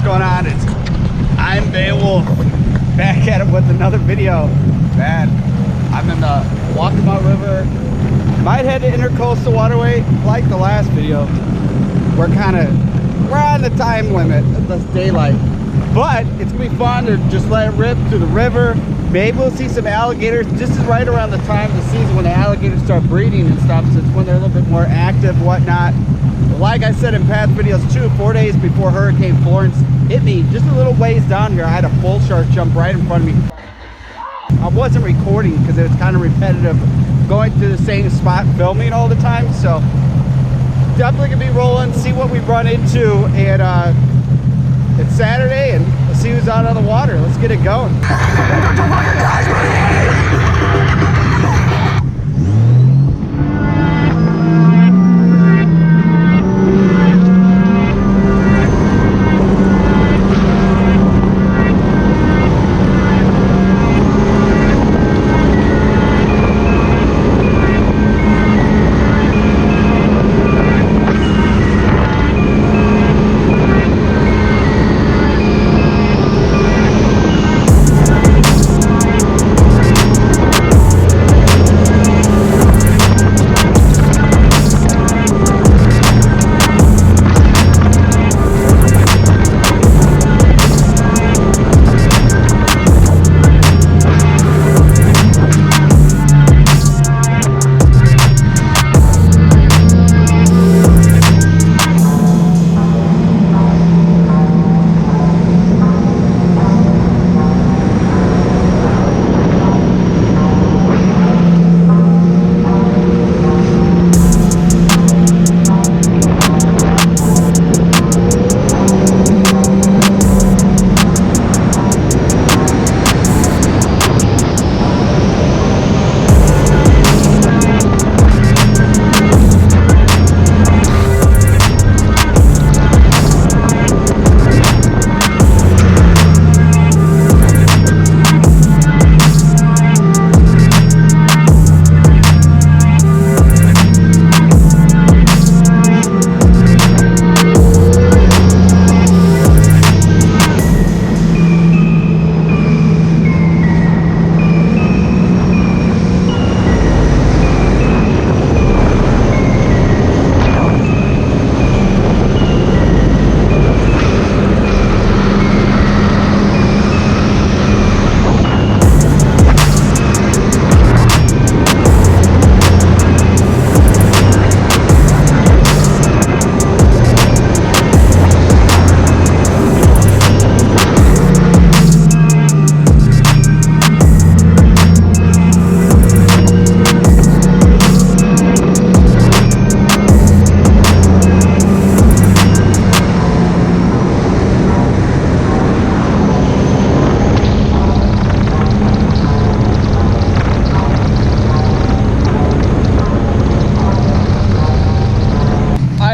going on? I'm Beowulf, back at it with another video. Man, I'm in the Waterfront River. Might head to Intercoastal Waterway like the last video. We're on the time limit. It's daylight. But it's gonna be fun to just let it rip through the river. Maybe we'll see some alligators. This is right around the time of the season when the alligators start breeding and stuff, so it's when they're a little bit more active, whatnot. But like I said in past videos too, 4 days before Hurricane Florence hit me, just a little ways down here, I had a bull shark jump right in front of me. I wasn't recording because it was kind of repetitive, going to the same spot filming all the time. So definitely gonna be rolling, see what we run into, and it's Saturday, and let's see who's out on the water. Let's get it going.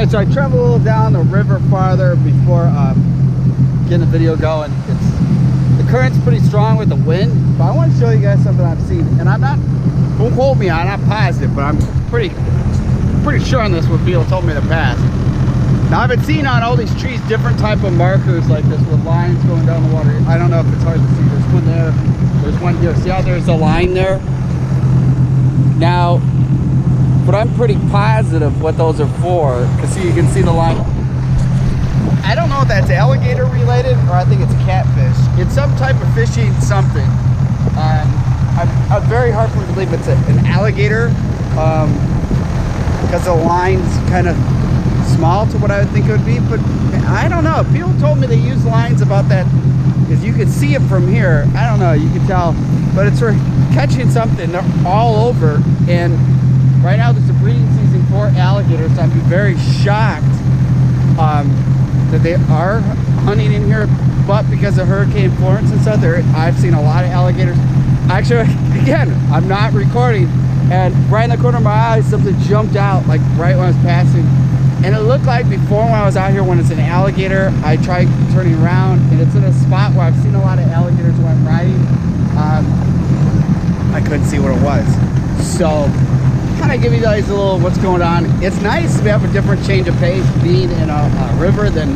So I traveled a little down the river farther before getting the video going. The current's pretty strong with the wind, but I want to show you guys something I've seen. And don't quote me, I'm not positive, but I'm pretty sure on this what Beal told me in the past. Now I've been seeing on all these trees different type of markers like this with lines going down the water. I don't know if it's hard to see. There's one there. There's one here. See how there's a line there? Now, but I'm pretty positive what those are for, because see, you can see the line. I don't know if that's alligator related or I think it's catfish. It's some type of fishing something. I'm very hard for me to believe it's an alligator because the line's kind of small to what I would think it would be, but I don't know. People told me they use lines about that because you can see it from here. I don't know, you can tell, but it's for catching something. They're all over, and right now there's a breeding season for alligators, so I'd be very shocked that they are hunting in here, but because of Hurricane Florence and stuff, I've seen a lot of alligators. Actually, again, I'm not recording, and right in the corner of my eye, something jumped out, like right when I was passing, and it looked like before when I was out here, when it's an alligator, I tried turning around, and it's in a spot where I've seen a lot of alligators when I'm riding. I couldn't see what it was, so kind of give you guys a little what's going on. It's nice to have a different change of pace being in a river than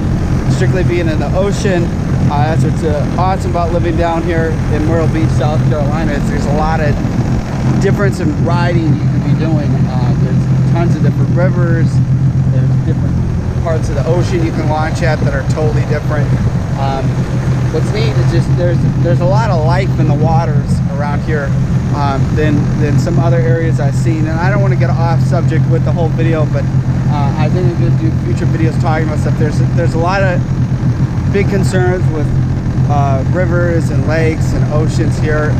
strictly being in the ocean. That's what's awesome about living down here in Myrtle Beach, South Carolina. There's a lot of difference in riding you can be doing. There's tons of different rivers. There's different parts of the ocean you can launch at that are totally different. What's neat is just there's a lot of life in the waters around here than some other areas I've seen. And I don't want to get off subject with the whole video, but I think I'm going to do future videos talking about stuff. There's a lot of big concerns with rivers and lakes and oceans here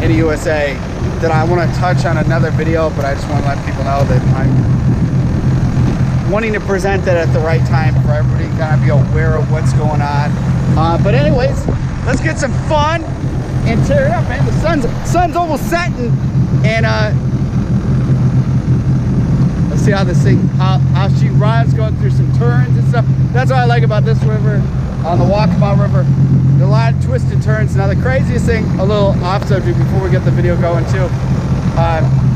in the USA that I want to touch on another video, but I just want to let people know that I'm wanting to present that at the right time for everybody to kind of be aware of what's going on. But anyways, let's get some fun and tear it up, man. The sun's almost setting, and let's see how this thing, how she runs, going through some turns and stuff. That's what I like about this river, on the Waccamaw River. There's a lot of twists and turns. Now the craziest thing, a little off subject before we get the video going too,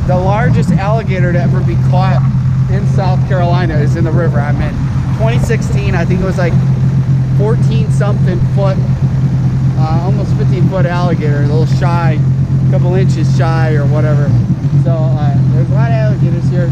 the largest alligator to ever be caught in South Carolina is in the river I'm in. 2016, I think it was like 14 something foot, almost 15-foot alligator, a little shy, a couple inches shy or whatever. So there's a lot of alligators here.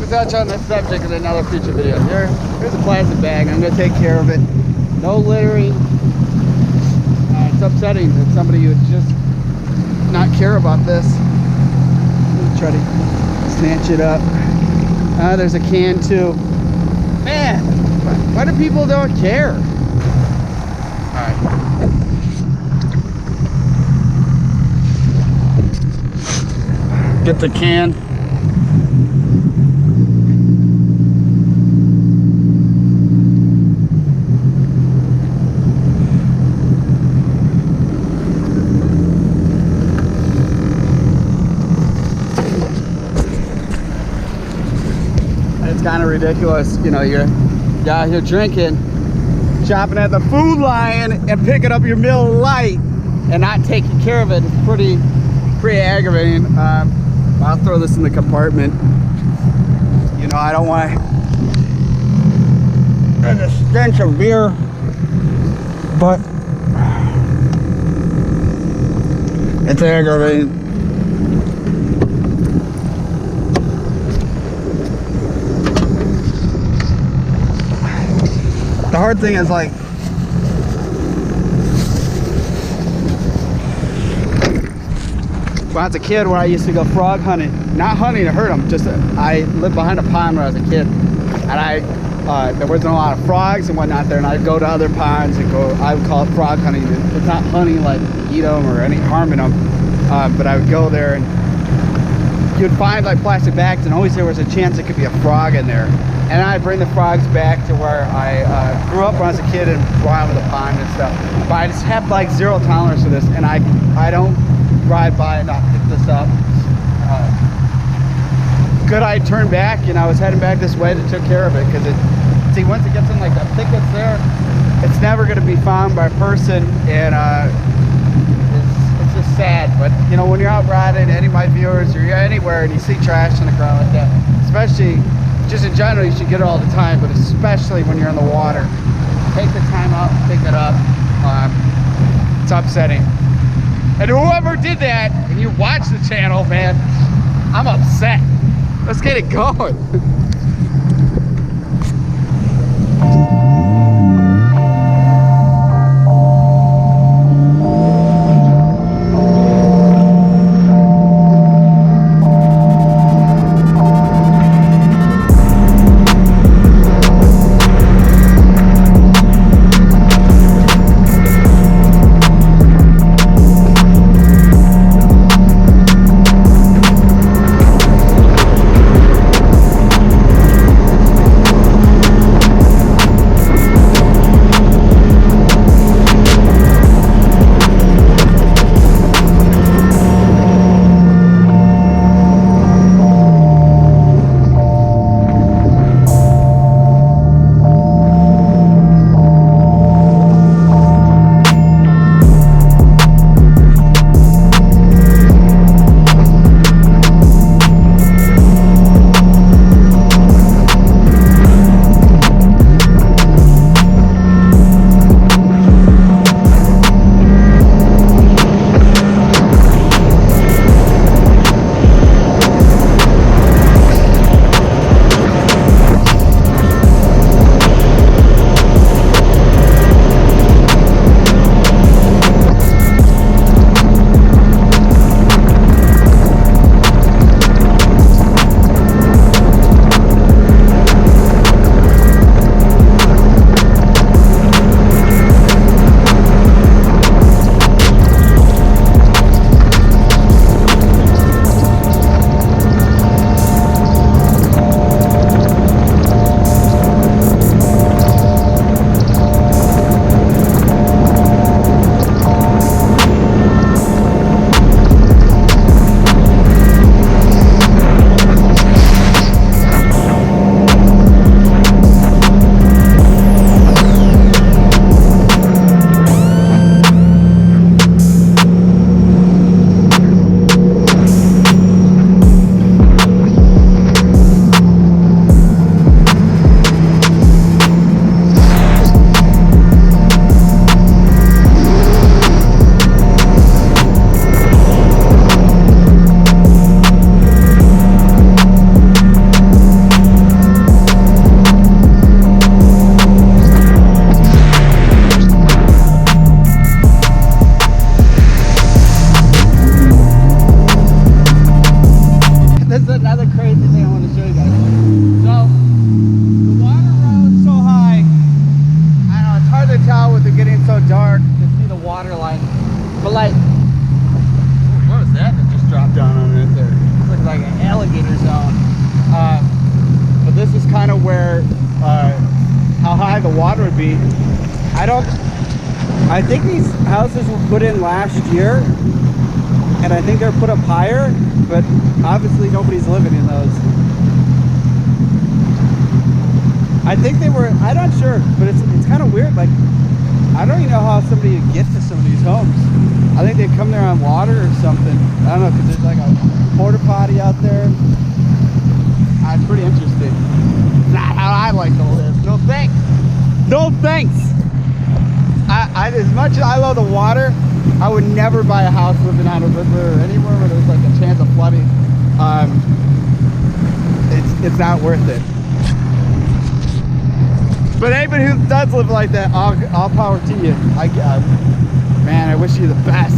Touch on this subject in another future video. Here's a plastic bag. I'm going to take care of it. No littering. It's upsetting that somebody would just not care about this. Let me try to snatch it up. There's a can too. Man, why do people don't care? Alright. Get the can. Kind of ridiculous, you know, you're out here drinking, shopping at the Food Lion and picking up your Miller Lite and not taking care of it. It's pretty aggravating. I'll throw this in the compartment. You know, I don't want the stench of beer, but it's aggravating. The hard thing is, like, when I was a kid, where I used to go frog hunting, not hunting to hurt them, just I lived behind a pond when I was a kid, and I there wasn't a lot of frogs and whatnot there, and I'd go to other ponds and go, I would call it frog hunting. It's not hunting like eat them or any harming them, but I would go there and you'd find like plastic bags, and always there was a chance it could be a frog in there. And I'd bring the frogs back to where I grew up when I was a kid and brought them to the pond and stuff. But I just have like zero tolerance for this, and I don't ride by and not pick this up. Good, I turned back and I was heading back this way to take care of it, because see, once it gets in like the thickets there, it's never going to be found by a person, and it's just sad. But you know, when you're out riding, any of my viewers, or you're anywhere and you see trash on the ground like that, especially just in general, you should get it all the time, but especially when you're in the water, take the time out, pick it up. It's upsetting. And whoever did that, and you watch the channel, man, I'm upset. Let's get it going. I think these houses were put in last year, and I think they're put up higher, but obviously nobody's living in those. I think they were, I'm not sure, but it's kind of weird. Like, I don't even know how somebody would get to some of these homes. I think they come there on water or something. I don't know, because there's like a porta potty out there. It's pretty interesting. It's not how I like to live. No thanks. No thanks. As much as I love the water, I would never buy a house living on a river or anywhere where there's like a chance of flooding. It's not worth it. But anybody who does live like that, all power to you. Man, I wish you the best.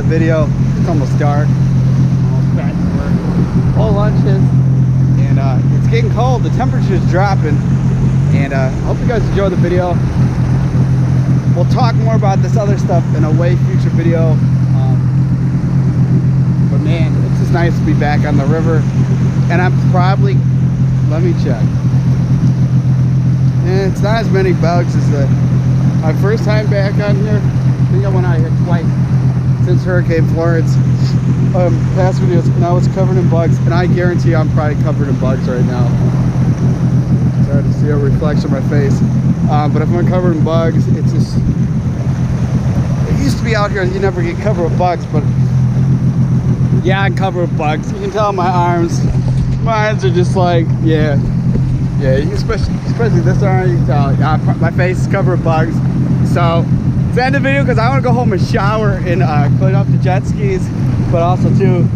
video. It's almost dark. Almost back to work. All lunches. And it's getting cold. The temperature's dropping. And I hope you guys enjoy the video. We'll talk more about this other stuff in a way future video. But man, it's just nice to be back on the river. And I'm probably, let me check. And it's not as many bugs as my first time back on here. I think I went out here twice since Hurricane Florence. Past videos, and I was covered in bugs, and I guarantee I'm probably covered in bugs right now. It's hard to see a reflection of my face. But if I'm covered in bugs, it's just, it used to be out here you never get covered with bugs, but yeah, I'm covered with bugs. You can tell my arms are just like, yeah, especially this arm, you can tell my face is covered with bugs. So it's the end of the video because I want to go home and shower and clean up the jet skis, but also too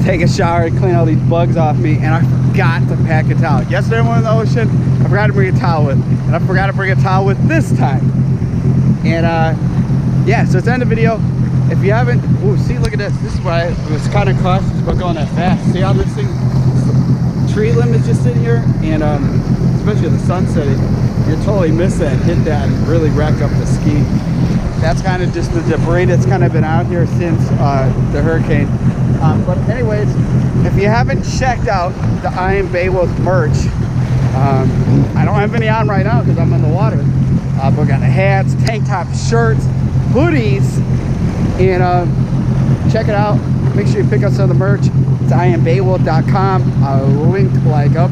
take a shower and clean all these bugs off me. And I forgot to pack a towel. Yesterday I went in the ocean, I forgot to bring a towel with, and I forgot to bring a towel with this time. And yeah, so it's the end of the video. If you haven't, ooh, see, look at this. This is why I was kind of cautious about going that fast. See how this thing, tree limb is just sitting here, and especially the sun setting, you totally miss that, hit that, and really rack up the ski. That's kind of just the debris that's kind of been out here since the hurricane. But anyways, if you haven't checked out the I Am Beowulf merch, I don't have any on right now because I'm in the water. But we got the hats, tank tops, shirts, hoodies, and check it out. Make sure you pick up some of the merch. It's iambeowulf.com. I'll link like up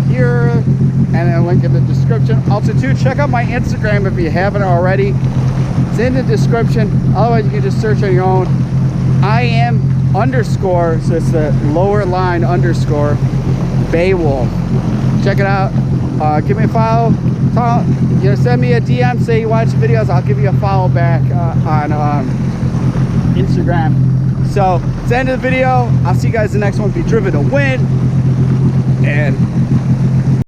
here, and then a link in the description. Also too, check out my Instagram if you haven't already. It's in the description. Otherwise you can just search on your own. _, so it's the lower line _ Beowulf. Check it out. Give me a follow. Send me a DM, say you watch the videos, I'll give you a follow back on Instagram. So it's the end of the video. I'll see you guys in the next one. Be driven to win, and